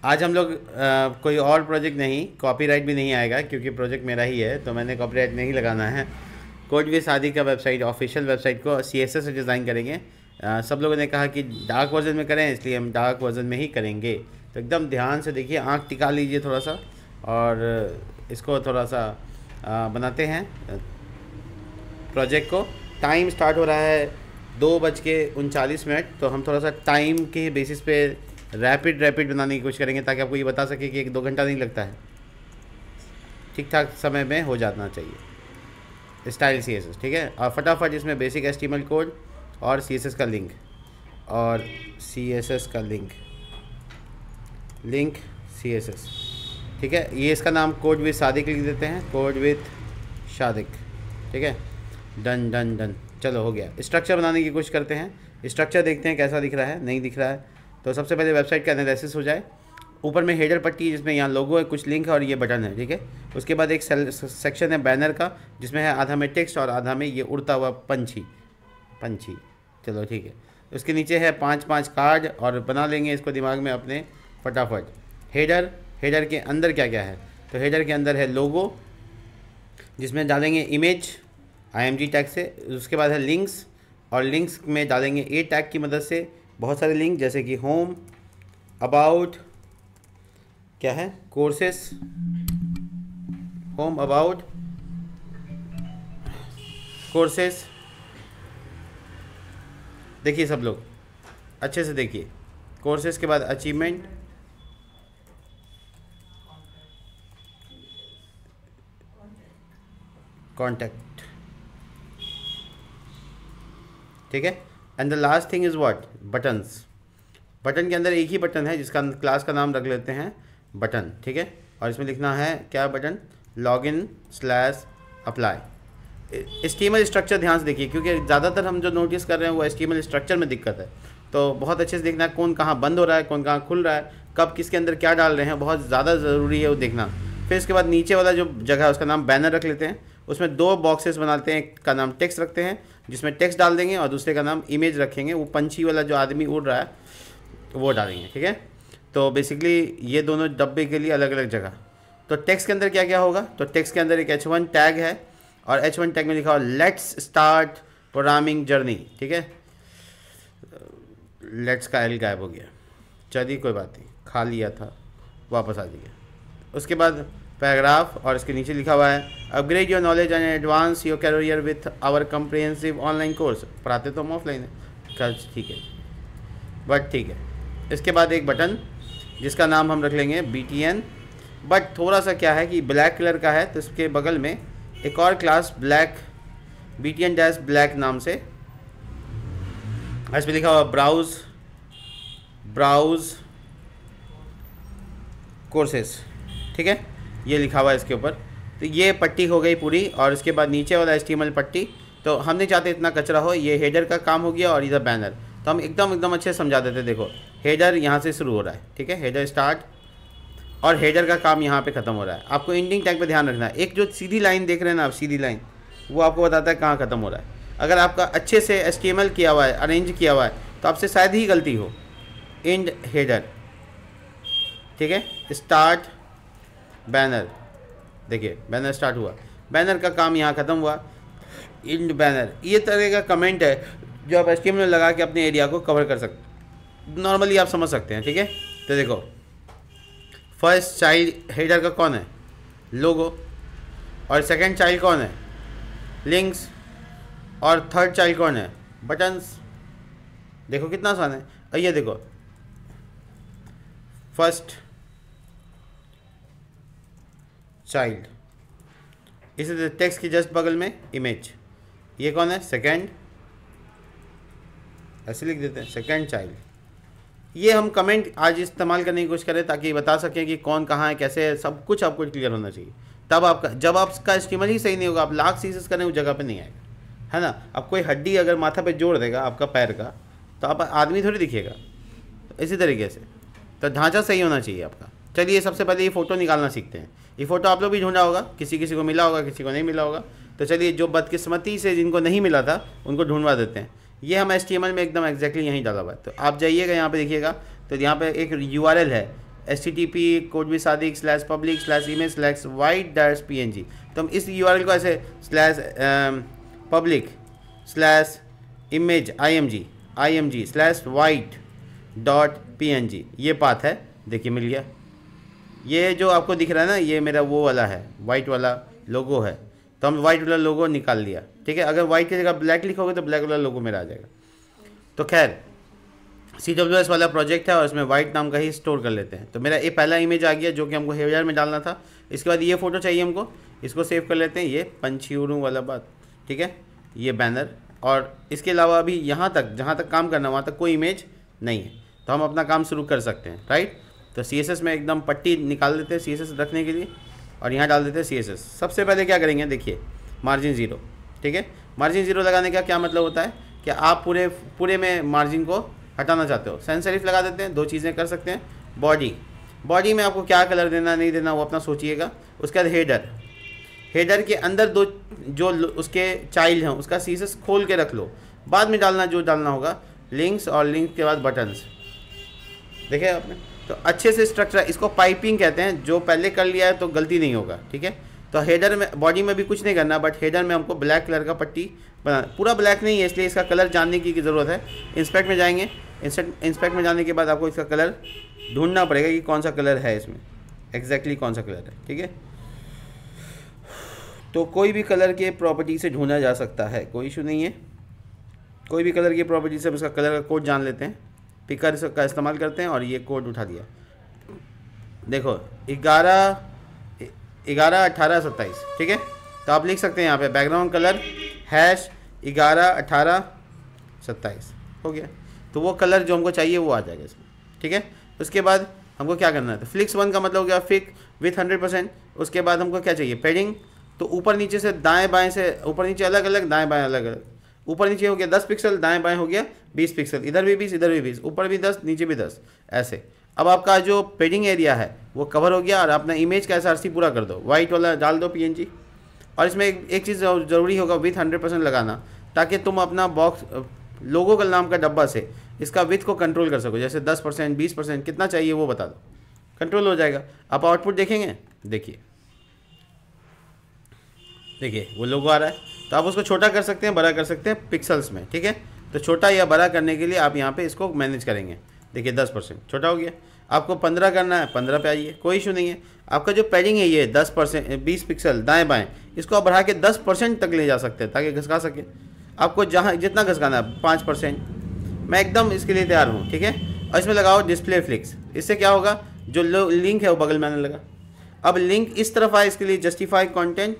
आज हम लोग कोई और प्रोजेक्ट नहीं, कॉपीराइट भी नहीं आएगा क्योंकि प्रोजेक्ट मेरा ही है, तो मैंने कॉपीराइट नहीं लगाना है। कोड विद सादी का वेबसाइट, ऑफिशियल वेबसाइट को CSS से डिज़ाइन करेंगे। सब लोगों ने कहा कि डार्क वर्जन में करें, इसलिए हम डार्क वर्जन में ही करेंगे। तो एकदम ध्यान से देखिए, आँख टिका लीजिए थोड़ा सा, और इसको थोड़ा सा बनाते हैं प्रोजेक्ट को। टाइम स्टार्ट हो रहा है 2:39, तो हम थोड़ा सा टाइम के बेसिस पे रैपिड बनाने की कोशिश करेंगे ताकि आपको ये बता सके कि 1-2 घंटा नहीं लगता है, ठीक ठाक समय में हो जाना चाहिए स्टाइल CSS, ठीक है। और फटाफट इसमें बेसिक HTML कोड और CSS का लिंक, और CSS का लिंक CSS, ठीक है। ये इसका नाम कोड विद सादिक लिख देते हैं, कोड विद सादिक, ठीक है। डन डन डन, चलो हो गया। स्ट्रक्चर बनाने की कोशिश करते हैं। स्ट्रक्चर देखते हैं कैसा दिख रहा है, नहीं दिख रहा है। तो सबसे पहले वेबसाइट का एनालिसिस हो जाए। ऊपर में हेडर पट्टी जिसमें यहाँ लोगो है, कुछ लिंक है और ये बटन है, ठीक है। उसके बाद एक सेक्शन है बैनर का, जिसमें है आधा में टेक्स्ट और आधा में ये उड़ता हुआ पंछी, चलो ठीक है। उसके नीचे है 5-5 कार्ड, और बना लेंगे इसको दिमाग में अपने फटाफट। हेडर के अंदर क्या क्या है, तो हेडर के अंदर है लोगो, जिसमें डालेंगे इमेज IMG टैग से। उसके बाद है लिंक्स, और लिंक्स में डालेंगे A टैग की मदद से बहुत सारे लिंक, जैसे कि होम, अबाउट, क्या है, कोर्सेस, होम, अबाउट, कोर्सेस। देखिए सब लोग अच्छे से देखिए, कोर्सेस के बाद अचीवमेंट, कॉन्टैक्ट, ठीक है। And the last thing is what, buttons. Button के अंदर एक ही बटन है जिसका क्लास का नाम रख लेते हैं बटन, ठीक है। और इसमें लिखना है क्या बटन, login/apply। HTML स्ट्रक्चर ध्यान से देखिए, क्योंकि ज़्यादातर हम जो नोटिस कर रहे हैं वो HTML स्ट्रक्चर में दिक्कत है। तो बहुत अच्छे से देखना है कौन कहाँ बंद हो रहा है, कौन कहाँ खुल रहा है, कब किसके अंदर क्या डाल रहे हैं, बहुत ज़्यादा ज़रूरी है वो देखना। फिर इसके बाद नीचे वाला जो जगह है उसका नाम बैनर रख लेते हैं। उसमें 2 बॉक्सेस बनाते हैं, एक का नाम टेक्स्ट रखते हैं जिसमें टेक्स्ट डाल देंगे, और दूसरे का नाम इमेज रखेंगे, वो पंछी वाला जो आदमी उड़ रहा है वो डालेंगे, ठीक है। तो बेसिकली ये दोनों डब्बे के लिए अलग अलग जगह। तो टेक्स्ट के अंदर क्या क्या होगा, तो टेक्स्ट के अंदर एक H1 टैग है, और H1 टैग में लिखा हुआ लेट्स स्टार्ट प्रोग्रामिंग जर्नी, ठीक है। लेट्स का L गायब हो गया, चलिए कोई बात नहीं, खा लिया था, वापस आ जाइए। उसके बाद पैराग्राफ, और इसके नीचे लिखा हुआ है upgrade your knowledge and advance your career with our comprehensive online course. पढ़ाते तो हम ऑफलाइन है, ठीक है, बट ठीक है। इसके बाद एक बटन जिसका नाम हम रख लेंगे BTN, बट थोड़ा सा क्या है कि ब्लैक कलर का है, तो इसके बगल में एक और क्लास ब्लैक, BTN-ब्लैक नाम से, इसमें लिखा हुआ ब्राउज कोर्सेस, ठीक है, ये लिखा हुआ है इसके ऊपर। तो ये पट्टी हो गई पूरी, और इसके बाद नीचे वाला HTML पट्टी। तो हम नहीं चाहते इतना कचरा हो, ये हेडर का काम हो गया और इधर बैनर। तो हम एकदम अच्छे से समझा देते, देखो हेडर यहाँ से शुरू हो रहा है, ठीक है, हेडर स्टार्ट, और हेडर का काम यहाँ पे ख़त्म हो रहा है। आपको एंडिंग टैग पे ध्यान रखना है। एक जो सीधी लाइन देख रहे हैं ना आप, सीधी लाइन, वो आपको बताता है कहाँ ख़त्म हो रहा है। अगर आपका अच्छे से HTML किया हुआ है, अरेंज किया हुआ है, तो आपसे शायद ही गलती हो। एंड हेडर, ठीक है, स्टार्ट बैनर, देखिए बैनर स्टार्ट हुआ, बैनर का काम यहाँ ख़त्म हुआ, एंड बैनर। ये तरह का कमेंट है जो आप HTML में लगा के अपने एरिया को कवर कर सकते, नॉर्मली आप समझ सकते हैं, ठीक है। तो देखो फर्स्ट चाइल्ड हेडर का कौन है, लोगो, और सेकंड चाइल्ड कौन है, लिंक्स, और थर्ड चाइल्ड कौन है, बटन्स। देखो कितना आसान है। और ये देखो फर्स्ट चाइल्ड, इसी टेक्स्ट की जस्ट बगल में इमेज, ये कौन है, सेकंड, ऐसे लिख देते हैं सेकंड चाइल्ड। ये हम कमेंट आज इस्तेमाल करने की कोशिश करें ताकि बता सकें कि कौन कहाँ है, कैसे है, सब कुछ आपको क्लियर होना चाहिए। तब आपका, जब आपका HTML ही सही नहीं होगा, आप लाख CSS करें उस जगह पे नहीं आएगा, है ना। अब कोई हड्डी अगर माथा पे जोड़ देगा आपका पैर का, तो आप आदमी थोड़ी दिखेगा। तो इसी तरीके से तो ढांचा सही होना चाहिए आपका। चलिए सबसे पहले ये फ़ोटो निकालना सीखते हैं। ये फ़ोटो आप लोग भी ढूंढा होगा, किसी किसी को मिला होगा, किसी को नहीं मिला होगा। तो चलिए जो बदकिस्मती से जिनको नहीं मिला था उनको ढूंढवा देते हैं। ये हम HTML में एकदम एग्जैक्टली यहीं डाला हुआ है। तो आप जाइएगा यहाँ पे देखिएगा, तो यहाँ पे एक URL है http://public/image/white-png। तो हम इस URL को ऐसे /public/img/white.png ये पाथ है, देखिए मिल गया। ये जो आपको दिख रहा है ना, ये मेरा वो वाला है, वाइट वाला लोगो है, तो हम वाइट वाला लोगो निकाल लिया, ठीक है। अगर वाइट की जगह ब्लैक लिखोगे तो ब्लैक वाला लोगो मेरा आ जाएगा। तो खैर CWS वाला प्रोजेक्ट है और इसमें वाइट नाम का ही स्टोर कर लेते हैं। तो मेरा ये पहला इमेज आ गया जो कि हमको हेडर में डालना था। इसके बाद ये फ़ोटो चाहिए हमको, इसको सेव कर लेते हैं, ये पंछी उड़ू वाला बात, ठीक है, ये बैनर। और इसके अलावा अभी यहाँ तक जहाँ तक काम करना वहाँ तक कोई इमेज नहीं है, तो हम अपना काम शुरू कर सकते हैं, राइट। तो CSS में एकदम पट्टी निकाल देते हैं CSS रखने के लिए, और यहाँ डाल देते हैं CSS। सबसे पहले क्या करेंगे, देखिए मार्जिन 0, ठीक है। मार्जिन 0 लगाने का क्या मतलब होता है कि आप पूरे में मार्जिन को हटाना चाहते हो, सैंस सेरिफ लगा देते हैं। दो चीज़ें कर सकते हैं, बॉडी में आपको क्या कलर देना नहीं देना वो अपना सोचिएगा। उसके बाद हेडर के अंदर दो जो उसके चाइल्ड हैं उसका CSS खोल के रख लो, बाद में डालना जो डालना होगा, लिंक्स, और लिंक के बाद बटन्स, देखे आपने। तो अच्छे से स्ट्रक्चर, इसको पाइपिंग कहते हैं, जो पहले कर लिया है तो गलती नहीं होगा, ठीक है। तो हेडर में, बॉडी में भी कुछ नहीं करना, बट हेडर में हमको ब्लैक कलर का पट्टी बना, पूरा ब्लैक नहीं है इसलिए इसका कलर जानने की ज़रूरत है। इंस्पेक्ट में जाएंगे, इंस्पेक्ट में जाने के बाद आपको इसका कलर ढूंढना पड़ेगा कि कौन सा कलर है इसमें, एग्जैक्टली कौन सा कलर है, ठीक है। तो कोई भी कलर के प्रॉपर्टी से ढूंढा जा सकता है, कोई इशू नहीं है। कोई भी कलर की प्रॉपर्टी से हम इसका कलर का कोड जान लेते हैं, पिकर का इस्तेमाल करते हैं और ये कोड उठा दिया। देखो 11/18/27, ठीक है। तो आप लिख सकते हैं यहाँ पे बैकग्राउंड कलर #11/18/27 हो गया। तो वो कलर जो हमको चाहिए वो आ जाएगा इसमें, ठीक है। उसके बाद हमको क्या करना है, तो फ्लिक्स 1 का मतलब हो गया फिक विथ 100%। उसके बाद हमको क्या चाहिए, पेडिंग। तो ऊपर नीचे से दाएं बाएं से, ऊपर नीचे अलग अलग, दाएं बाएं अलग अलग। ऊपर नीचे हो गया 10 पिक्सल, दाएं बाएं हो गया 20 पिक्सल, इधर भी 20 इधर भी 20, ऊपर भी 10 नीचे भी 10, ऐसे। अब आपका जो पेडिंग एरिया है वो कवर हो गया, और अपना इमेज का SRC पूरा कर दो, वाइट वाला डाल दो PNG। और इसमें एक चीज़ ज़रूरी होगा, विथ 100% लगाना, ताकि तुम अपना बॉक्स लोगो का नाम का डब्बा से इसका विथ को कंट्रोल कर सको। जैसे 10%, 20%, कितना चाहिए वो बता दो, कंट्रोल हो जाएगा। आप आउटपुट देखेंगे, देखिए वो लोगो आ रहा है। तो आप उसको छोटा कर सकते हैं, बड़ा कर सकते हैं पिक्सल्स में, ठीक है। तो छोटा या बड़ा करने के लिए आप यहाँ पे इसको मैनेज करेंगे। देखिए 10% छोटा हो गया। आपको 15 करना है, 15 पे आइए, कोई इशू नहीं है। आपका जो पैडिंग है ये 10%, 20 पिक्सल दाएं बाएं, इसको आप बढ़ा के 10% तक ले जा सकते हैं ताकि घसका सके। आपको जहाँ जितना घसकाना है 5%, मैं एकदम इसके लिए तैयार हूँ, ठीक है। और इसमें लगाओ डिस्प्ले फ्लिक्स। इससे क्या होगा, जो लिंक है वो बगल में आने लगा। अब लिंक इस तरफ आए, इसके लिए जस्टिफाई कॉन्टेंट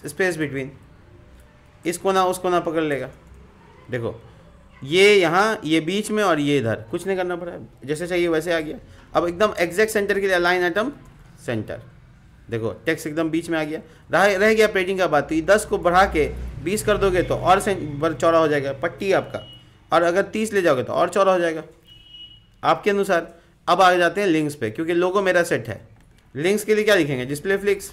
स्पेस बिटवीन, इसको ना उसको ना पकड़ लेगा। देखो ये यहाँ, ये बीच में, और ये इधर, कुछ नहीं करना पड़ा, जैसे चाहिए वैसे आ गया। अब एकदम एग्जैक्ट सेंटर के लिए अलाइन आइटम सेंटर, देखो टेक्स्ट एकदम बीच में आ गया। रह गया पेडिंग का बात, तो ये 10 को बढ़ा के 20 कर दोगे तो और चौड़ा हो जाएगा पट्टी आपका, और अगर 30 ले जाओगे तो और चौड़ा हो जाएगा आपके अनुसार। अब आ जाते हैं लिंक्स पे, क्योंकि लोगो मेरा सेट है। लिंक्स के लिए क्या लिखेंगे, डिस्प्ले फ्लिक्स,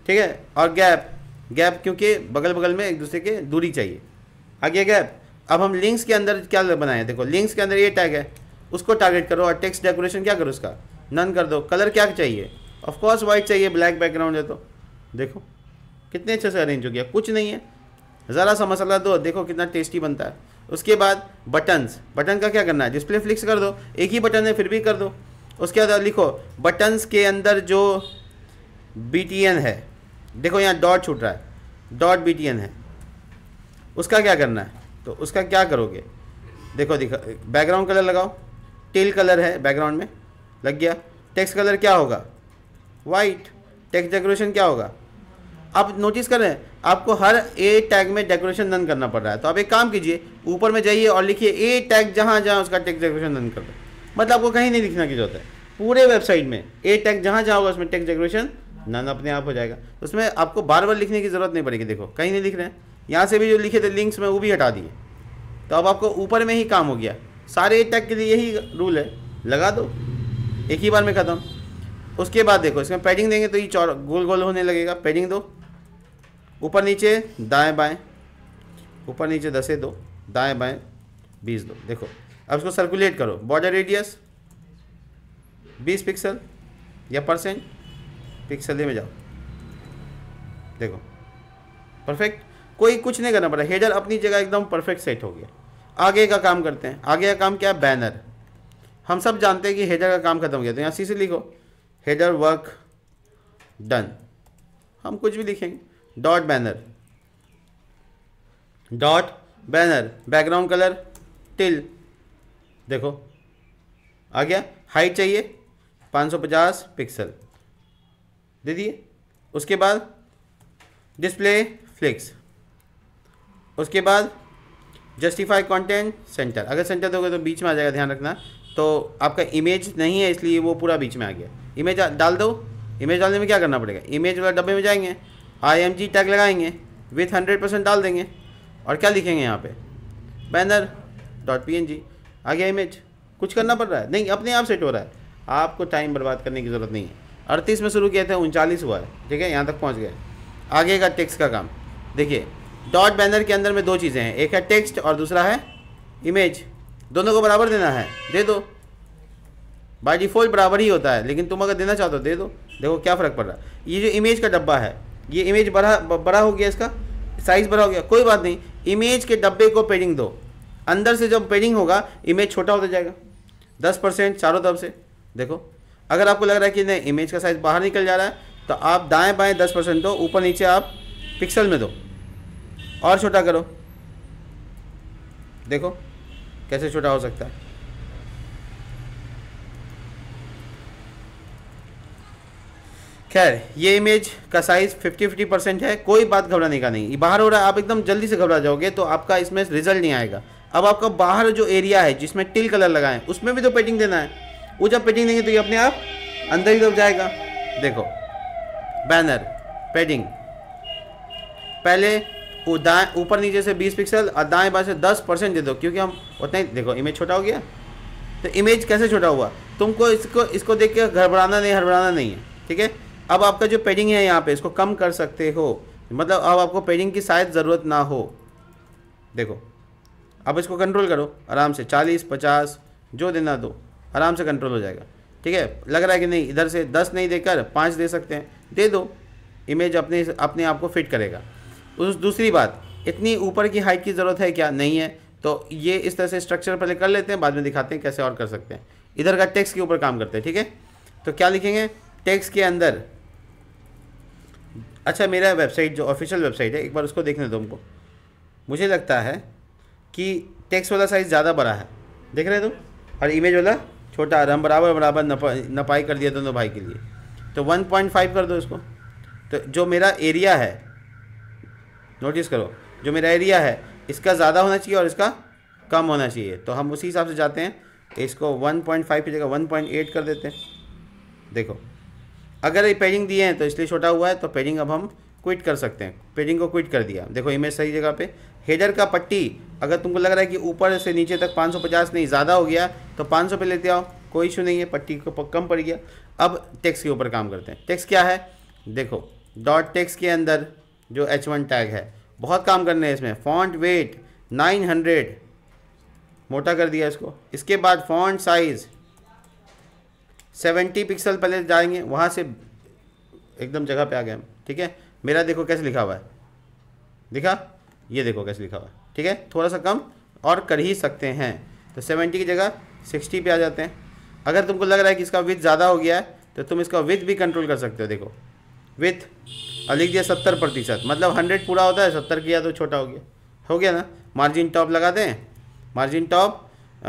ठीक है, और गैप क्योंकि बगल बगल में एक दूसरे के दूरी चाहिए, आ गया गैप। अब हम लिंक्स के अंदर क्या बनाए, देखो लिंक्स के अंदर ये टैग है, उसको टारगेट करो, और टेक्स्ट डेकोरेशन क्या करो, उसका नन कर दो। कलर क्या चाहिए, ऑफ कोर्स वाइट चाहिए, ब्लैक बैकग्राउंड है। तो देखो कितने अच्छे से अरेंज हो गया, कुछ नहीं है, ज़रा सा मसाला दो, देखो कितना टेस्टी बनता है। उसके बाद बटन का क्या करना है, डिस्प्ले फ्लिक्स कर दो, एक ही बटन है फिर भी कर दो। उसके बाद लिखो बटन्स के अंदर जो BTN है, देखो यहाँ डॉट छूट रहा है, डॉट BTN है, उसका क्या करना है। तो उसका क्या करोगे, देखो बैकग्राउंड कलर लगाओ, टेल कलर है बैकग्राउंड में लग गया। टेक्स्ट कलर क्या होगा, वाइट। टेक्स्ट डेकोरेशन क्या होगा, आप नोटिस कर रहे हैं आपको हर ए टैग में डेकोरेशन नन करना पड़ रहा है। तो आप एक काम कीजिए, ऊपर में जाइए और लिखिए ए टैग, जहाँ जहाँ उसका टेक्स्ट डेकोरेशन नन कर दो। मतलब आपको कहीं नहीं लिखना की जरूरत है, पूरे वेबसाइट में ए टैग जहाँ जहाँ होगा उसमें टेक्स्ट डेकोरेशन नन अपने आप हो जाएगा। उसमें आपको बार बार लिखने की ज़रूरत नहीं पड़ेगी। देखो कहीं नहीं लिख रहे हैं, यहाँ से भी जो लिखे थे लिंक्स में वो भी हटा दिए। तो अब आपको ऊपर में ही काम हो गया। सारे ए टैग के लिए यही रूल है, लगा दो एक ही बार में ख़त्म। उसके बाद देखो इसमें पैडिंग देंगे तो ये गोल गोल होने लगेगा। पैडिंग दो, ऊपर नीचे दाएं बाएं, ऊपर नीचे 10 दो, दाएं बाएं 20 दो। देखो अब इसको सर्कुलेट करो, बॉर्डर रेडियस 20 पिक्सल या परसेंट, पिक्सल में जाओ, देखो परफेक्ट, कोई कुछ नहीं करना पड़ा, हेडर अपनी जगह एकदम परफेक्ट सेट हो गया। आगे का काम करते हैं। आगे का काम क्या है? बैनर। हम सब जानते हैं कि हेडर का काम खत्म हो गया, तो यहाँ सी से लिखो हेडर वर्क डन। हम कुछ भी लिखेंगे, dot banner, dot banner, background colour till, देखो आ गया। हाइट चाहिए 550 पिक्सल, दे दिए। उसके बाद डिस्प्ले फ्लिक्स, उसके बाद जस्टिफाई कंटेंट सेंटर। अगर सेंटर दोगे तो बीच में आ जाएगा, ध्यान रखना। तो आपका इमेज नहीं है इसलिए वो पूरा बीच में आ गया। इमेज डाल दो। इमेज डालने में क्या करना पड़ेगा? इमेज वाला डब्बे में जाएंगे, IMG टैग लगाएंगे, विथ 100% डाल देंगे और क्या लिखेंगे यहाँ पे? Banner dot PNG। आ गया इमेज। कुछ करना पड़ रहा है? नहीं, अपने आप सेट हो रहा है, आपको टाइम बर्बाद करने की ज़रूरत नहीं है। 38 में शुरू किए थे, 39 हुआ है, ठीक है, यहाँ तक पहुँच गए। आगे का टेक्स्ट का काम देखिए। डॉट बैनर के अंदर में दो चीज़ें हैं, एक है टेक्स्ट और दूसरा है इमेज। दोनों को बराबर देना है, दे दो। बाय डिफ़ॉल्ट बराबर ही होता है, लेकिन तुम अगर देना चाहते हो दे दो। देखो क्या फ़र्क पड़ रहा है। ये जो इमेज का डब्बा है, ये इमेज बड़ा हो गया, इसका साइज़ बड़ा हो गया, कोई बात नहीं। इमेज के डब्बे को पेडिंग दो। अंदर से जब पेडिंग होगा इमेज छोटा होता जाएगा 10% चारों तरफ से। देखो अगर आपको लग रहा है कि नहीं इमेज का साइज़ बाहर निकल जा रहा है, तो आप दाएँ बाएँ 10% दो, ऊपर नीचे आप पिक्सल में दो और छोटा करो। देखो कैसे छोटा हो सकता है। खैर ये इमेज का साइज़ 50% है, कोई बात घबराने का नहीं। ये बाहर हो रहा है, आप एकदम जल्दी से घबरा जाओगे तो आपका इसमें रिजल्ट नहीं आएगा। अब आपका बाहर जो एरिया है जिसमें टिल कलर लगाएं, उसमें भी तो पेडिंग देना है। वो जब पेडिंग देंगे तो ये अपने आप अंदर ही दब जाएगा। देखो बैनर पेडिंग, पहले ऊपर नीचे से 20 पिक्सल और दाएं बाएं से 10% दे दो, क्योंकि हम उतना ही। देखो इमेज छोटा हो गया। तो इमेज कैसे छोटा हुआ? तुमको इसको देख के हड़बड़ाना नहीं है, ठीक है। अब आपका जो पेडिंग है यहाँ पे, इसको कम कर सकते हो, मतलब अब आपको पेडिंग की शायद ज़रूरत ना हो। देखो अब इसको कंट्रोल करो आराम से, 40 50 जो देना दो, आराम से कंट्रोल हो जाएगा, ठीक है। लग रहा है कि नहीं, इधर से 10 नहीं देकर 5 दे सकते हैं, दे दो। इमेज अपने आप को फिट करेगा। दूसरी बात, इतनी ऊपर की हाइट की ज़रूरत है क्या? नहीं है। तो ये इस तरह से स्ट्रक्चर पहले कर लेते हैं, बाद में दिखाते हैं कैसे और कर सकते हैं। इधर का टेक्स्ट के ऊपर काम करते हैं, ठीक है। तो क्या लिखेंगे टेक्स्ट के अंदर? अच्छा, मेरा वेबसाइट जो ऑफिशियल वेबसाइट है, एक बार उसको देखने दो तुमको। मुझे लगता है कि टेक्स्ट वाला साइज़ ज़्यादा बड़ा है, देख रहे हो तुम, और इमेज वाला छोटा। हम बराबर नपाई कर दिया दोनों भाई के लिए, तो 1.5 कर दो इसको। तो जो मेरा एरिया है, नोटिस करो, जो मेरा एरिया है इसका ज़्यादा होना चाहिए और इसका कम होना चाहिए। तो हम उसी हिसाब से जाते हैं, इसको 1.5 की जगह 1.8 कर देते हैं। देखो अगर ये पेडिंग दिए हैं तो इसलिए छोटा हुआ है, तो पेडिंग अब हम क्विट कर सकते हैं। पेडिंग को क्विट कर दिया। देखो इमेज सही जगह पे। हेडर का पट्टी अगर तुमको लग रहा है कि ऊपर से नीचे तक 550 नहीं, ज़्यादा हो गया, तो 500 पे लेते आओ, कोई इशू नहीं है, पट्टी को कम पड़ गया। अब टेक्स्ट के ऊपर काम करते हैं। टेक्स्ट क्या है? देखो डॉट टेक्स्ट के अंदर जो H1 टैग है, बहुत काम करने हैं इसमें। फॉन्ट वेट 900 मोटा कर दिया इसको। इसके बाद फॉन्ट साइज़ 70 पिक्सल पहले जाएंगे, वहाँ से एकदम जगह पे आ गए हम, ठीक है। मेरा देखो कैसे लिखा हुआ है, दिखा? ये देखो कैसे लिखा हुआ है, ठीक है। थोड़ा सा कम और कर ही सकते हैं, तो 70 की जगह 60 पे आ जाते हैं। अगर तुमको लग रहा है कि इसका विथ ज़्यादा हो गया है, तो तुम इसका विथ भी कंट्रोल कर सकते हो। देखो विथ और लिख दिया 70%, मतलब 100 पूरा होता है, 70 किया तो छोटा हो गया ना। मार्जिन टॉप लगाते हैं, मार्जिन टॉप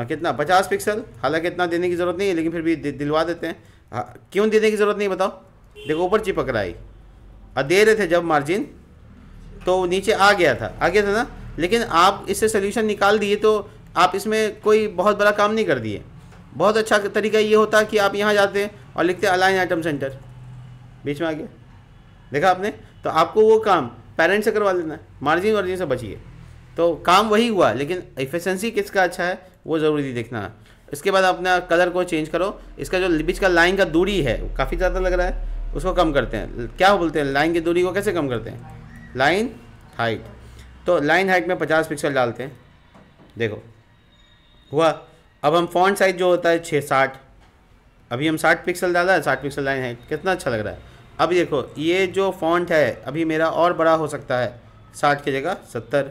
कितना 50 पिक्सल। हालांकि इतना देने की ज़रूरत नहीं है, लेकिन फिर भी दिलवा देते हैं। क्यों देने की ज़रूरत नहीं बताओ? देखो ऊपर चिपक रहा है, और दे रहे थे जब मार्जिन तो नीचे आ गया था ना, लेकिन आप इससे सोल्यूशन निकाल दिए, तो आप इसमें कोई बहुत बड़ा काम नहीं कर दिए। बहुत अच्छा तरीका ये होता कि आप यहाँ जाते और लिखते अलाइन आइटम सेंटर, बीच में आ गया, देखा आपने। तो आपको वो काम पेरेंट से करवा लेना है, मार्जिन वार्जिन से बचिए, तो काम वही हुआ, लेकिन एफिशिएंसी किसका अच्छा है वो ज़रूरी देखना है। इसके बाद अपना कलर को चेंज करो। इसका जो बीच का लाइन का दूरी है काफ़ी ज़्यादा लग रहा है, उसको कम करते हैं। क्या बोलते हैं लाइन की दूरी को कैसे कम करते हैं? Line height. तो लाइन हाइट में 50 पिक्सल डालते हैं। देखो हुआ। अब हम फॉन्ट साइज जो होता है 660, अभी हम 60 पिक्सल डाला है, 60 पिक्सल लाइन हाइट, कितना अच्छा लग रहा है। अब देखो ये जो फॉन्ट है अभी मेरा और बड़ा हो सकता है, 60 की जगह 70,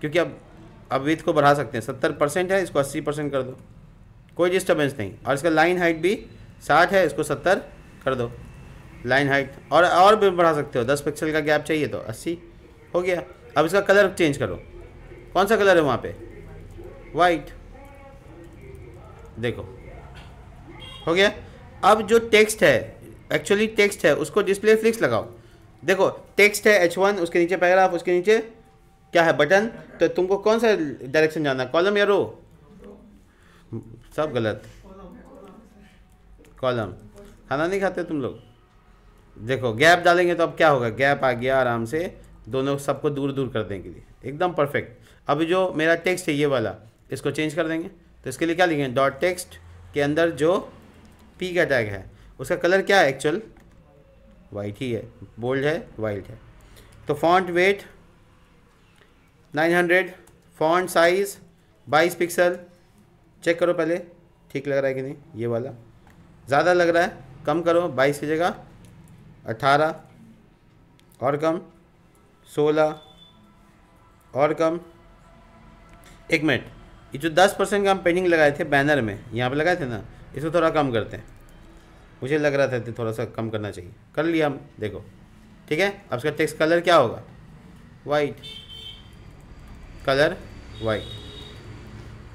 क्योंकि अब विड्थ को बढ़ा सकते हैं। 70% है, इसको 80% कर दो, कोई डिस्टर्बेंस नहीं। और इसका लाइन हाइट भी 60 है, इसको 70 कर दो लाइन हाइट, और भी बढ़ा सकते हो। 10 पिक्सल का गैप चाहिए तो 80 हो गया। अब इसका कलर चेंज करो, कौन सा कलर है वहाँ पे, वाइट, देखो हो गया। अब जो टेक्स्ट है, एक्चुअली टेक्स्ट है, उसको डिस्प्ले फ्लिक्स लगाओ। देखो टेक्स्ट है H1, उसके नीचे पैराग्राफ, उसके नीचे क्या है, बटन। तो तुमको कौन सा डायरेक्शन जाना, कॉलम या रो, सब गलत, कॉलम। खाना नहीं खाते तुम लोग। देखो गैप डालेंगे तो अब क्या होगा, गैप आ गया आराम से, दोनों सबको दूर दूर कर देने के लिए एकदम परफेक्ट। अभी जो मेरा टेक्स्ट है ये वाला, इसको चेंज कर देंगे। तो इसके लिए क्या लिखेंगे, डॉट टेक्स्ट के अंदर जो पी का टैग है उसका कलर क्या है, एक्चुअल वाइट ही है, बोल्ड है, वाइट है। तो font weight 900, font size 22 pixel. Check करो पहले ठीक लग रहा है कि नहीं, ये वाला ज़्यादा लग रहा है, कम करो, 22 की जगह 18, और कम 16, और कम। एक मिनट, ये जो 10% का हम पेंडिंग लगाए थे बैनर में, यहाँ पे लगाए थे ना, इसको थोड़ा कम करते हैं। मुझे लग रहा था तो थोड़ा सा कम करना चाहिए, कर लिया हम, देखो ठीक है। अब इसका टेक्स्ट कलर क्या होगा, वाइट, कलर वाइट,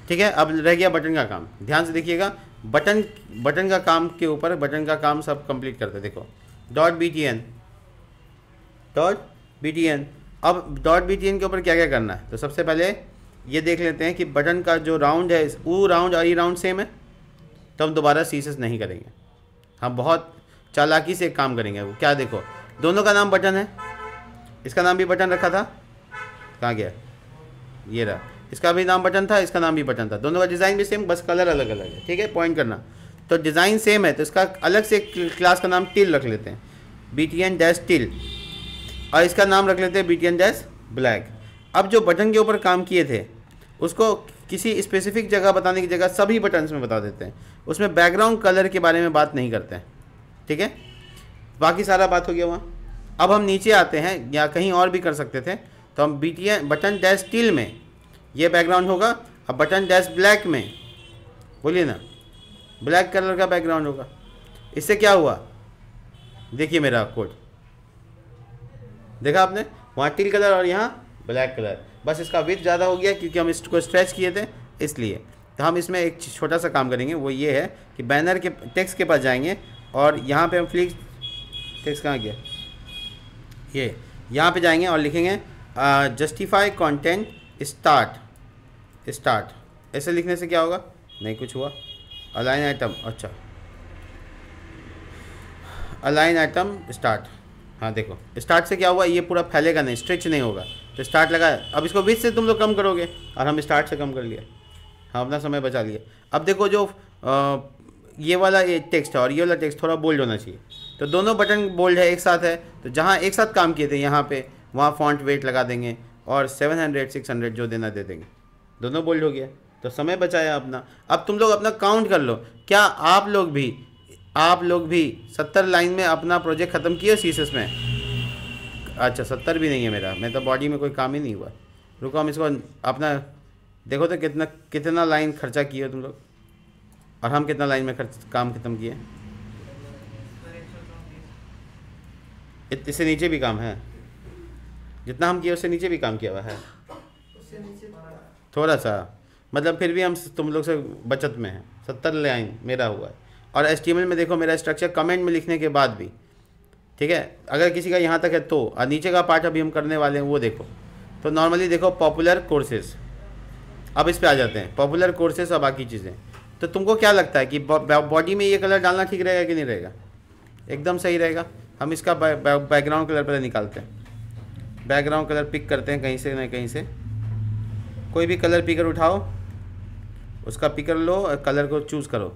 ठीक है। अब रह गया बटन का काम, ध्यान से देखिएगा। बटन का काम के ऊपर, बटन का काम सब कंप्लीट करते हैं। देखो .btn, अब .btn के ऊपर क्या क्या करना है। तो सबसे पहले ये देख लेते हैं कि बटन का जो राउंड है, वो राउंड और ये राउंड सेम है, तो हम दोबारा सीसेस नहीं करेंगे। हम बहुत चालाकी से एक काम करेंगे। वो क्या, देखो दोनों का नाम बटन है, इसका नाम भी बटन रखा था, कहाँ गया, ये रहा, इसका भी नाम बटन था, इसका नाम भी बटन था, दोनों का डिज़ाइन भी सेम, बस कलर अलग अलग है, ठीक है। पॉइंट करना, तो डिज़ाइन सेम है तो इसका अलग से क्लास का नाम टिल रख लेते हैं, btn-til, और इसका नाम रख लेते हैं btn-black। अब जो बटन के ऊपर काम किए थे उसको किसी स्पेसिफिक जगह बताने की जगह सभी बटन्स में बता देते हैं, उसमें बैकग्राउंड कलर के बारे में बात नहीं करते हैं, ठीक है। बाकी सारा बात हो गया वहाँ। अब हम नीचे आते हैं, या कहीं और भी कर सकते थे, तो हम बटन-til में ये बैकग्राउंड होगा, अब बटन-black में बोलिए ना, ब्लैक कलर का बैकग्राउंड होगा। इससे क्या हुआ, देखिए मेरा कोड, देखा आपने, वहाँ टिल कलर और यहाँ ब्लैक कलर, बस इसका विड्थ ज़्यादा हो गया क्योंकि हम इसको स्ट्रेच किए थे इसलिए। तो हम इसमें एक छोटा सा काम करेंगे, वो ये है कि बैनर के टेक्स्ट के पास जाएंगे और यहाँ पे हम फ्लिक्स, टेक्स्ट कहाँ गया, ये यहाँ पे जाएंगे और लिखेंगे जस्टिफाई कंटेंट स्टार्ट। ऐसे लिखने से क्या होगा, नहीं कुछ हुआ, अलाइन आइटम, अच्छा अलाइन आइटम स्टार्ट, हाँ देखो स्टार्ट से क्या हुआ, ये पूरा फैलेगा नहीं, स्ट्रेच नहीं होगा, तो स्टार्ट लगा है। अब इसको विड्थ से तुम लोग कम करोगे, और हम स्टार्ट से कम कर लिया, हम अपना समय बचा लिया। अब देखो जो ये वाला ये टेक्स्ट है और ये वाला टेक्स्ट थोड़ा बोल्ड होना चाहिए, तो दोनों बटन बोल्ड है, एक साथ है, तो जहाँ एक साथ काम किए थे यहाँ पे, वहाँ फॉन्ट वेट लगा देंगे और 700 600 जो देना दे देंगे, दोनों बोल्ड हो गया, तो समय बचाया अपना। अब तुम लोग अपना काउंट कर लो, क्या आप लोग भी 70 लाइन में अपना प्रोजेक्ट ख़त्म किए सीसेस में? अच्छा 70 भी नहीं है मेरा, मैं तो बॉडी में कोई काम ही नहीं हुआ। रुको हम इसको अपना देखो तो कितना लाइन खर्चा किए हो तुम लोग, और हम कितना लाइन में काम ख़त्म किए। इससे नीचे भी काम है, जितना हम किए उससे नीचे भी काम किया हुआ है, थोड़ा सा, मतलब फिर भी हम तुम लोग से बचत में है। 70 लाइन मेरा हुआ है, और HTML में देखो मेरा स्ट्रक्चर कमेंट में लिखने के बाद भी, ठीक है। अगर किसी का यहाँ तक है तो, और नीचे का पार्ट अभी हम करने वाले हैं वो देखो, तो नॉर्मली देखो पॉपुलर कोर्सेज, अब इस पे आ जाते हैं पॉपुलर कोर्सेज और बाकी चीज़ें। तो तुमको क्या लगता है कि बॉडी में ये कलर डालना ठीक रहेगा कि नहीं रहेगा? एकदम सही रहेगा। हम इसका बैकग्राउंड कलर पहले निकालते हैं, बैकग्राउंड कलर पिक करते हैं कहीं से न कहीं से, कोई भी कलर पिकर उठाओ, उसका पिकर लो और कलर को चूज़ करो,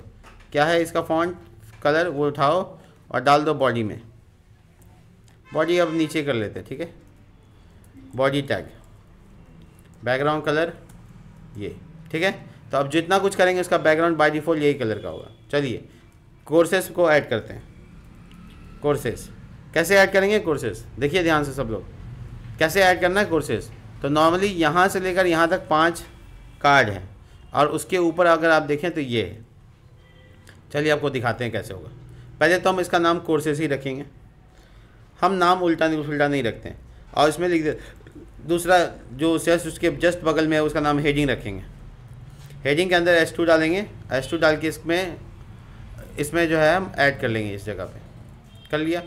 क्या है इसका फॉन्ट कलर, वो उठाओ और डाल दो बॉडी में। बॉडी अब नीचे कर लेते हैं, ठीक है, बॉडी टैग, बैकग्राउंड कलर ये, ठीक है। तो अब जितना कुछ करेंगे उसका बैकग्राउंड बाय डिफ़ॉल्ट यही कलर का होगा। चलिए कोर्सेस को ऐड करते हैं। कोर्सेस कैसे ऐड करेंगे? कोर्सेस देखिए ध्यान से सब लोग, कैसे ऐड करना है कोर्सेस। तो नॉर्मली यहाँ से लेकर यहाँ तक 5 कार्ड हैं और उसके ऊपर अगर आप देखें तो ये है। चलिए आपको दिखाते हैं कैसे होगा। पहले तो हम इसका नाम कोर्सेस ही रखेंगे, हम नाम उल्टा नहीं रखते हैं। और इसमें लिख दे दूसरा जो जस्ट उसके जस्ट बगल में है उसका नाम हेडिंग रखेंगे। हेडिंग के अंदर S2 डालेंगे, S2 डाल के इसमें जो है हम ऐड कर लेंगे इस जगह पे। कर लिया।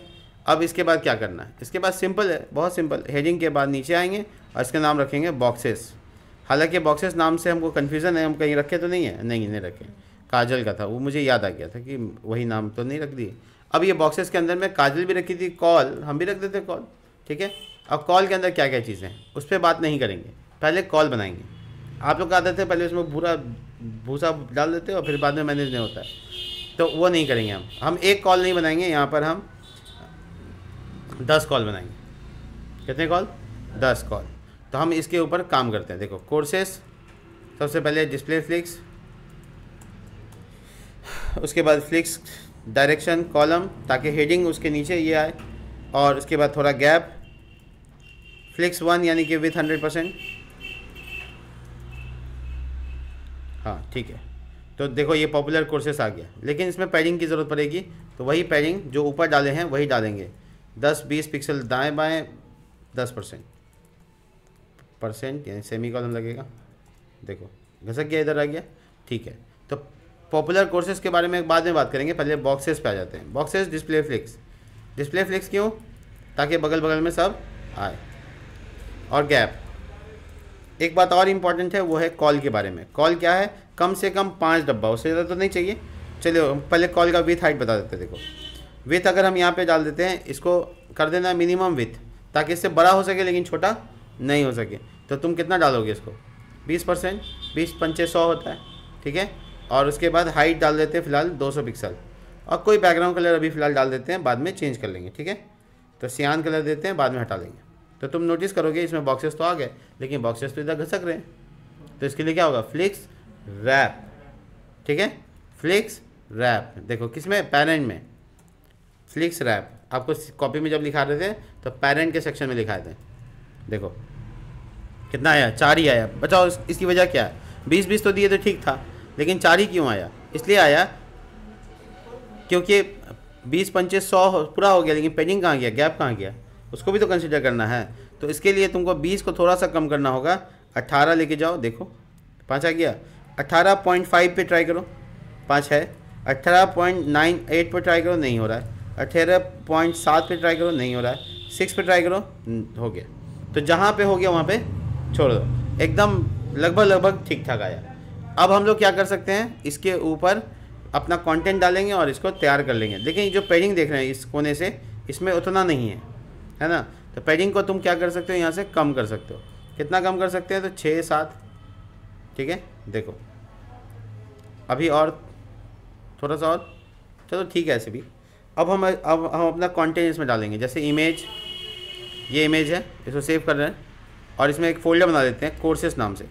अब इसके बाद क्या करना है? इसके बाद सिंपल है, बहुत सिंपल। हेडिंग के बाद नीचे आएंगे और इसका नाम रखेंगे बॉक्सेस। हालांकि बॉक्सेस नाम से हमको कन्फ्यूज़न है, हम कहीं रखे तो नहीं है, नहीं रखे। काजल का था वो, मुझे याद आ गया था कि वही नाम तो नहीं रख दिए। अब ये बॉक्सेस के अंदर में काजल भी रखी थी, कॉल हम भी रख देते कॉल, ठीक है। अब कॉल के अंदर क्या क्या चीज़ें हैं उस पर बात नहीं करेंगे, पहले कॉल बनाएंगे। आप लोग आते थे पहले उसमें भूसा डाल देते और फिर बाद में मैनेज नहीं होता है, तो वो नहीं करेंगे हम एक कॉल नहीं बनाएंगे, यहाँ पर हम 10 कॉल बनाएंगे। कितने कॉल? 10 कॉल। तो हम इसके ऊपर काम करते हैं। देखो कोर्सेस, सबसे पहले डिस्प्ले फ्लिक्स, उसके बाद फ्लिक्स डायरेक्शन कॉलम ताकि हेडिंग उसके नीचे ये आए, और उसके बाद थोड़ा गैप, फ्लिक्स 1 यानी कि विथ 100%। हाँ ठीक है। तो देखो ये पॉपुलर कोर्सेस आ गया, लेकिन इसमें पैडिंग की ज़रूरत पड़ेगी, तो वही पैडिंग जो ऊपर डाले हैं वही डालेंगे। 10-20 पिक्सल दाएं बाएं, 10% यानी सेमी कॉलम लगेगा। देखो घसक गया, इधर आ गया, ठीक है। तो पॉपुलर कोर्सेज के बारे में बाद में बात करेंगे, पहले बॉक्सेस पे आ जाते हैं। बॉक्सेस डिस्प्ले फ्लिक्स क्यों? ताकि बगल बगल में सब आए। और गैप। एक बात और इम्पॉर्टेंट है, वो है कॉल के बारे में। कॉल क्या है? कम से कम 5 डब्बा, उससे ज़्यादा तो नहीं चाहिए। चलिए पहले कॉल का विथ हाइट बता देते हैं। देखो विथ अगर हम यहाँ पे डाल देते हैं, इसको कर देना मिनिमम विथ, ताकि इससे बड़ा हो सके लेकिन छोटा नहीं हो सके। तो तुम कितना डालोगे इसको? 20%, 20×5 100 होता है, ठीक है। और उसके बाद हाइट डाल देते हैं फ़िलहाल 200 पिक्सल, और कोई बैकग्राउंड कलर अभी फ़िलहाल डाल देते हैं, बाद में चेंज कर लेंगे, ठीक है। तो सियान कलर देते हैं, बाद में हटा लेंगे। तो तुम नोटिस करोगे इसमें बॉक्सेस तो आ गए, लेकिन बॉक्सेस तो इधर घसक रहे हैं। तो इसके लिए क्या होगा? फ्लिक्स रैप, ठीक है। फ्लिक्स रैप देखो किसमें? पेरेंट में फ्लिक्स रैप। आपको कॉपी में जब लिखा रहे थे तो पेरेंट के सेक्शन में लिखाए थे। देखो कितना आया? 4 ही आया। बताओ इसकी वजह क्या है? 20 तो दिए तो ठीक था, लेकिन 4 ही क्यों आया? इसलिए आया क्योंकि 20×5 100 पूरा हो गया, लेकिन पेडिंग कहाँ गया? गैप कहाँ गया? उसको भी तो कंसिडर करना है। तो इसके लिए तुमको 20 को थोड़ा सा कम करना होगा, 18 लेके जाओ। देखो 5 आ गया। 18.5 पे ट्राई करो, 5 है। 18.98 पे ट्राई करो, नहीं हो रहा है। 18.7 पे ट्राई करो, नहीं हो रहा है। 6 पे ट्राई करो, हो गया। तो जहाँ पे हो गया वहाँ पे छोड़ दो, एकदम लगभग ठीक ठाक आया। अब हम लोग क्या कर सकते हैं? इसके ऊपर अपना कंटेंट डालेंगे और इसको तैयार कर लेंगे। देखिए जो पैडिंग देख रहे हैं इस कोने से, इसमें उतना नहीं है ना। तो पैडिंग को तुम क्या कर सकते हो? यहाँ से कम कर सकते हो। कितना कम कर सकते हैं? तो 6-7, ठीक है। देखो अभी और थोड़ा सा और, चलो ठीक है ऐसे भी। अब हम अपना कंटेंट इसमें डालेंगे। जैसे इमेज, ये इमेज है, इसको सेव कर रहे हैं और इसमें एक फ़ोल्डर बना देते हैं कोर्सेस नाम से।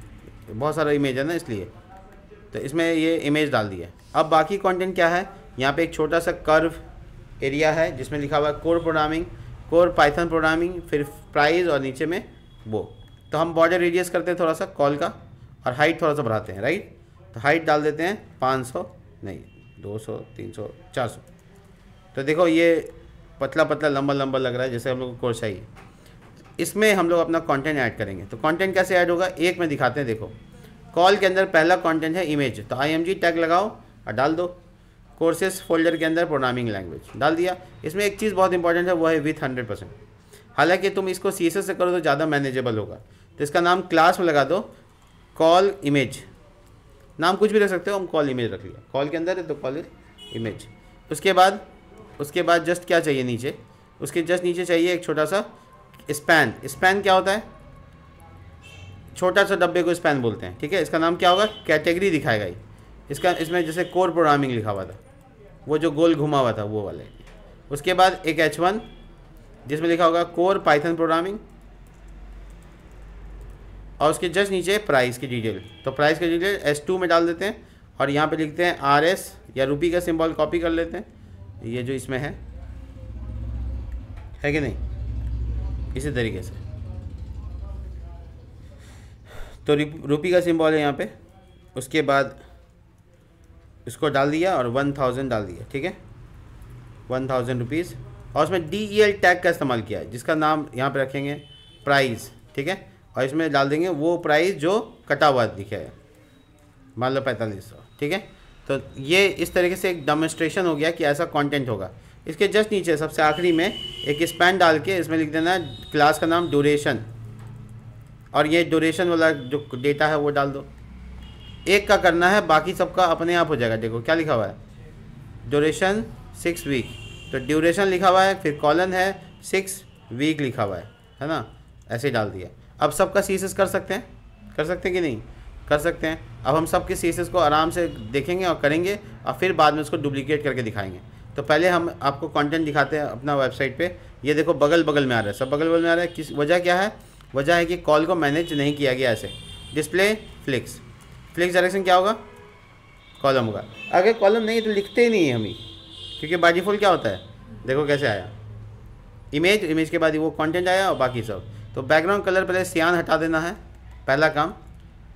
बहुत सारा इमेज है ना, इसलिए तो इसमें ये इमेज डाल दिया। अब बाकी कंटेंट क्या है? यहाँ पे एक छोटा सा कर्व एरिया है जिसमें लिखा हुआ है core programming, core Python programming, फिर प्राइस और नीचे में वो। तो हम बॉर्डर रेडियस करते हैं थोड़ा सा कॉल का, और हाइट थोड़ा सा बढ़ाते हैं, राइट। तो हाइट डाल देते हैं 500, नहीं 200, 300, 400। तो देखो ये पतला लंबा लग रहा है, जैसे हम लोग को कोर्स चाहिए। इसमें हम लोग अपना कंटेंट ऐड करेंगे। तो कंटेंट कैसे ऐड होगा? एक में दिखाते हैं। देखो कॉल के अंदर पहला कंटेंट है इमेज, तो IMG टैग लगाओ और डाल दो। कोर्सेस फोल्डर के अंदर प्रोग्रामिंग लैंग्वेज डाल दिया। इसमें एक चीज़ बहुत इंपॉर्टेंट है, वो है विथ 100%। हालांकि तुम इसको CSS से करो तो ज़्यादा मैनेजेबल होगा। तो इसका नाम क्लास में लगा दो, कॉल इमेज। नाम कुछ भी रख सकते हो, हम कॉल इमेज रख लिया। कॉल के अंदर है तो कॉल इमेज। उसके बाद जस्ट क्या चाहिए नीचे? उसके जस्ट नीचे चाहिए एक छोटा सा स्पैन क्या होता है? छोटा सा डब्बे को स्पैन बोलते हैं, ठीक है। इसका नाम क्या होगा? कैटेगरी दिखाएगा ही इसमें जैसे कोर प्रोग्रामिंग लिखा हुआ था, वो जो गोल घुमा हुआ था वो वाले। उसके बाद एक H1 जिसमें लिखा होगा कोर पाइथन प्रोग्रामिंग, और उसके जस्ट नीचे प्राइस की डिटेल। तो प्राइस की डिटेल S2 में डाल देते हैं, और यहाँ पे लिखते हैं RS या रुपी का सिंबल कॉपी कर लेते हैं, ये जो इसमें है कि नहीं, इसी तरीके से। तो रुपी का सिंबल है यहाँ पे, उसके बाद इसको डाल दिया और 1000 डाल दिया, ठीक है, 1000 रुपीज़। और उसमें DEL टैग का इस्तेमाल किया है, जिसका नाम यहाँ पे रखेंगे प्राइस, ठीक है, और इसमें डाल देंगे वो प्राइस जो कटा हुआ दिखे है, मान लो 4500, ठीक है। तो ये इस तरीके से एक डेमोन्स्ट्रेशन हो गया कि ऐसा कंटेंट होगा। इसके जस्ट नीचे सबसे आखिरी में एक स्पैन डाल के इसमें लिख देना है क्लास का नाम ड्यूरेशन, और ये ड्यूरेशन वाला जो डेटा है वो डाल दो। एक का करना है, बाकी सबका अपने आप हो जाएगा। देखो क्या लिखा हुआ है, ड्यूरेशन 6 वीक, तो ड्यूरेशन लिखा हुआ है, फिर कॉलन है 6 वीक लिखा हुआ है ना, ऐसे डाल दिया। अब सबका CSS कर सकते हैं कि नहीं, कर सकते हैं। अब हम सबके CSS को आराम से देखेंगे और करेंगे, और फिर बाद में उसको डुप्लीकेट करके दिखाएंगे। तो पहले हम आपको कंटेंट दिखाते हैं अपना वेबसाइट पे। ये देखो बगल बगल में आ रहा है, सब बगल बगल में आ रहा है। किस वजह क्या है, वजह है कि कॉल को मैनेज नहीं किया गया ऐसे। डिस्प्ले फ्लिक्स डायरेक्शन क्या होगा, कॉलम होगा। अगर कॉलम नहीं तो लिखते ही नहीं है हम ही, क्योंकि बाय डिफ़ॉल्ट क्या होता है, देखो कैसे आया, इमेज के बाद वो कंटेंट आया और बाकी सब। तो बैकग्राउंड कलर पहले सियान हटा देना है, पहला काम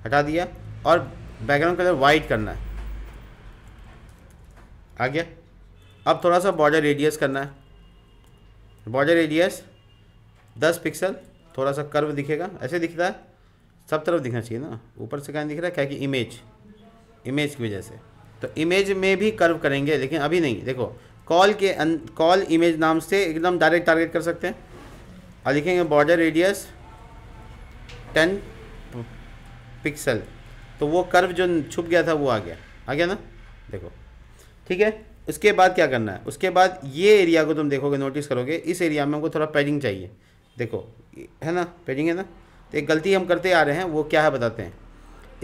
हटा दिया, और बैकग्राउंड कलर वाइट करना है, आ गया। अब थोड़ा सा बॉर्डर रेडियस करना है, बॉर्डर रेडियस 10 पिक्सल, थोड़ा सा कर्व दिखेगा, ऐसे दिखता है, सब तरफ दिखना चाहिए ना, ऊपर से कहीं दिख रहा है क्या कि इमेज की वजह से। तो इमेज में भी कर्व करेंगे, लेकिन अभी नहीं। देखो कॉल इमेज नाम से एकदम डायरेक्ट टारगेट कर सकते हैं, और लिखेंगे बॉर्डर रेडियस 10 पिक्सल, तो वो कर्व जो छुप गया था वो आ गया ना, देखो, ठीक है। उसके बाद क्या करना है, उसके बाद ये एरिया को तुम देखोगे, नोटिस करोगे, इस एरिया में हमको थोड़ा पैडिंग चाहिए, देखो है ना, पैडिंग है ना। तो एक गलती हम करते आ रहे हैं, वो क्या है बताते हैं।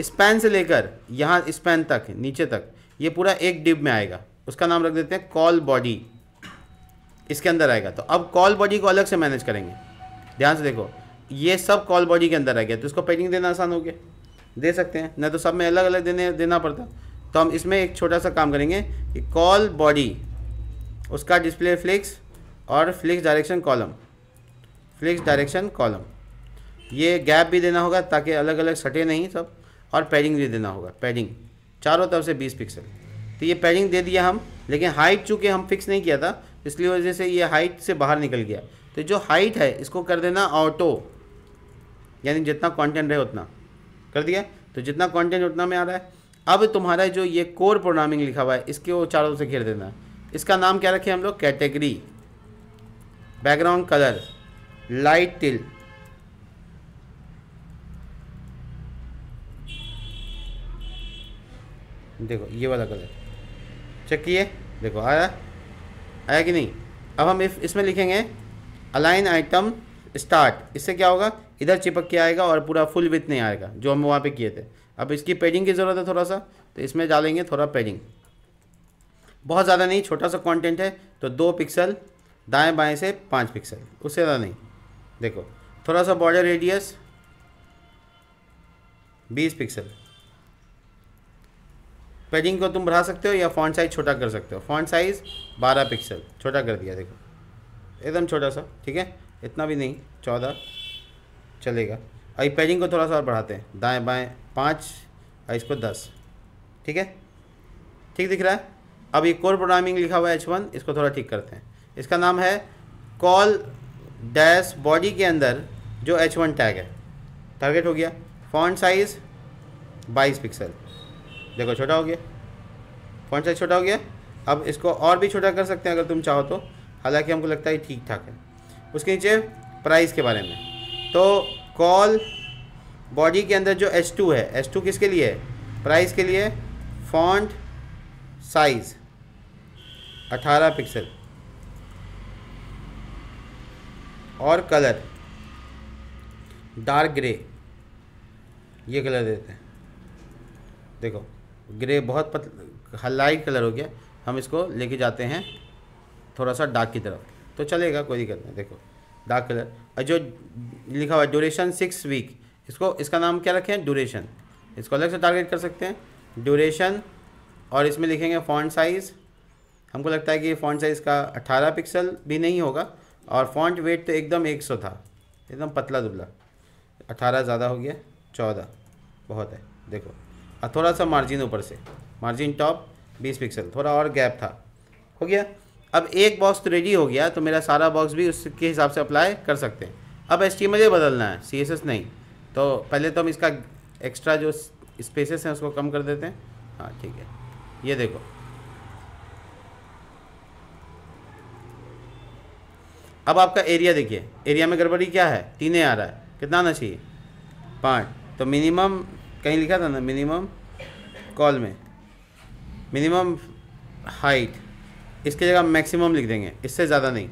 स्पैन से लेकर यहाँ स्पैन तक, नीचे तक, ये पूरा एक डिव में आएगा, उसका नाम रख देते हैं कॉल बॉडी, इसके अंदर आएगा। तो अब कॉल बॉडी को अलग से मैनेज करेंगे, ध्यान से देखो, ये सब कॉल बॉडी के अंदर आ गया, तो इसको पैडिंग देना आसान हो गया, दे सकते हैं, नहीं तो सब में अलग अलग देना पड़ता। तो हम इसमें एक छोटा सा काम करेंगे कि कॉल बॉडी, उसका डिस्प्ले फ्लिक्स और फ्लिक्स डायरेक्शन कॉलम, ये गैप भी देना होगा ताकि अलग अलग सटे नहीं सब, और पैडिंग भी देना होगा, पैडिंग चारों तरफ से 20 पिक्सल। तो ये पैडिंग दे दिया हम, लेकिन हाइट चूँकि हम फिक्स नहीं किया था, इसलिए वजह से ये हाइट से बाहर निकल गया। तो जो हाइट है इसको कर देना ऑटो, यानी जितना कंटेंट रहे उतना कर दिया, तो जितना कंटेंट उतना में आ रहा है। अब तुम्हारा जो ये कोर प्रोग्रामिंग लिखा हुआ है, इसके वो चारों से घेर देना है। इसका नाम क्या रखें हम लोग, category, background colour light till, देखो ये वाला कलर चेक किए, देखो आया कि नहीं। अब हम इसमें लिखेंगे अलाइन आइटम स्टार्ट, इससे क्या होगा, इधर चिपक के आएगा और पूरा फुल विड्थ नहीं आएगा जो हम वहाँ पे किए थे। अब इसकी पैडिंग की ज़रूरत है थोड़ा सा, तो इसमें डालेंगे थोड़ा पैडिंग, बहुत ज़्यादा नहीं, छोटा सा कंटेंट है तो 2 पिक्सल दाएं बाएं से 5 पिक्सल, उससे ज़्यादा नहीं। देखो थोड़ा सा बॉर्डर रेडियस 20 पिक्सल, पैडिंग को तुम बढ़ा सकते हो या फॉन्ट साइज़ छोटा कर सकते हो। फॉन्ट साइज़ 12 पिक्सल छोटा कर दिया, देखो एकदम छोटा सा, ठीक है, इतना भी नहीं, 14 चलेगा। और पैडिंग को थोड़ा सा और बढ़ाते हैं, दाएं बाएं 5 और इसको 10, ठीक है, ठीक दिख रहा है। अब ये कोर प्रोग्रामिंग लिखा हुआ है H1, इसको थोड़ा ठीक करते हैं। इसका नाम है कॉल डैश बॉडी के अंदर जो H1 टैग है, टारगेट हो गया। फॉन्ट साइज़ 22 पिक्सल, देखो छोटा हो गया, फॉन्ट साइज़ छोटा हो गया। अब इसको और भी छोटा कर सकते हैं अगर तुम चाहो तो, हालांकि हमको लगता है ठीक ठाक है। उसके नीचे प्राइस के बारे में, तो कॉल बॉडी के अंदर जो H2 है, H2 किसके लिए है, प्राइस के लिए। फॉन्ट साइज़ 18 पिक्सल और कलर डार्क ग्रे, ये कलर देते हैं। देखो ग्रे बहुत लाइट कलर हो गया, हम इसको लेके जाते हैं थोड़ा सा डार्क की तरफ, तो चलेगा, कोई दिक्कत नहीं। देखो डार्क कलर, और जो लिखा हुआ है ड्यूरेशन 6 वीक, इसका नाम क्या रखें, ड्यूरेशन, इसको अलग से टारगेट कर सकते हैं, ड्यूरेशन और इसमें लिखेंगे फ़ॉन्ट साइज़। हमको लगता है कि फ़ॉन्ट साइज़ का 18 पिक्सल भी नहीं होगा, और फ़ॉन्ट वेट तो एकदम 100 था, एकदम पतला दुबला। 18 ज़्यादा हो गया, 14 बहुत है देखो। और थोड़ा सा मार्जिन ऊपर से, मार्जिन टॉप 20 पिक्सल, थोड़ा और गैप था, हो गया। अब एक बॉक्स तो रेडी हो गया, तो मेरा सारा बॉक्स भी उसके हिसाब से अप्लाई कर सकते हैं। अब HTML बदलना है, CSS नहीं। तो पहले तो हम इसका एक्स्ट्रा जो स्पेसेस हैं उसको कम कर देते हैं। हाँ ठीक है, ये देखो अब आपका एरिया देखिए, एरिया में गड़बड़ी क्या है, 3 आ रहा है, कितना आना चाहिए 5। तो मिनिमम कहीं लिखा था ना, मिनिमम कॉल में मिनिमम हाइट, इसकी जगह मैक्सिमम लिख देंगे, इससे ज़्यादा नहीं,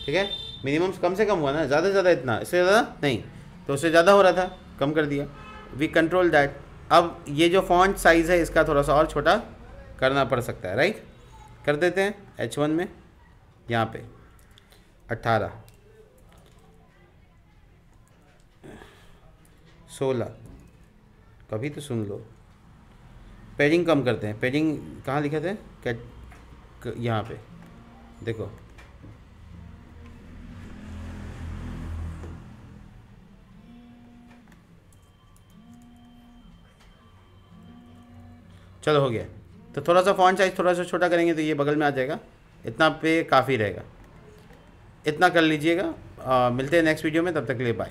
ठीक है। मिनिमम कम से कम हुआ ना, ज़्यादा से ज़्यादा इतना, इससे ज़्यादा नहीं। तो उससे ज़्यादा हो रहा था, कम कर दिया, वी कंट्रोल दैट। अब ये जो फॉन्ट साइज़ है इसका थोड़ा सा और छोटा करना पड़ सकता है, राइट। कर देते हैं H1 में, यहाँ पे 18 16, कभी तो सुन लो। पेडिंग कम करते हैं, पेडिंग कहाँ लिखे थे, यहाँ पे देखो, चलो हो गया। तो थोड़ा सा फॉन्ट साइज़ थोड़ा सा छोटा करेंगे तो ये बगल में आ जाएगा, इतना पे काफ़ी रहेगा, इतना कर लीजिएगा। मिलते हैं नेक्स्ट वीडियो में, तब तक के लिए बाय।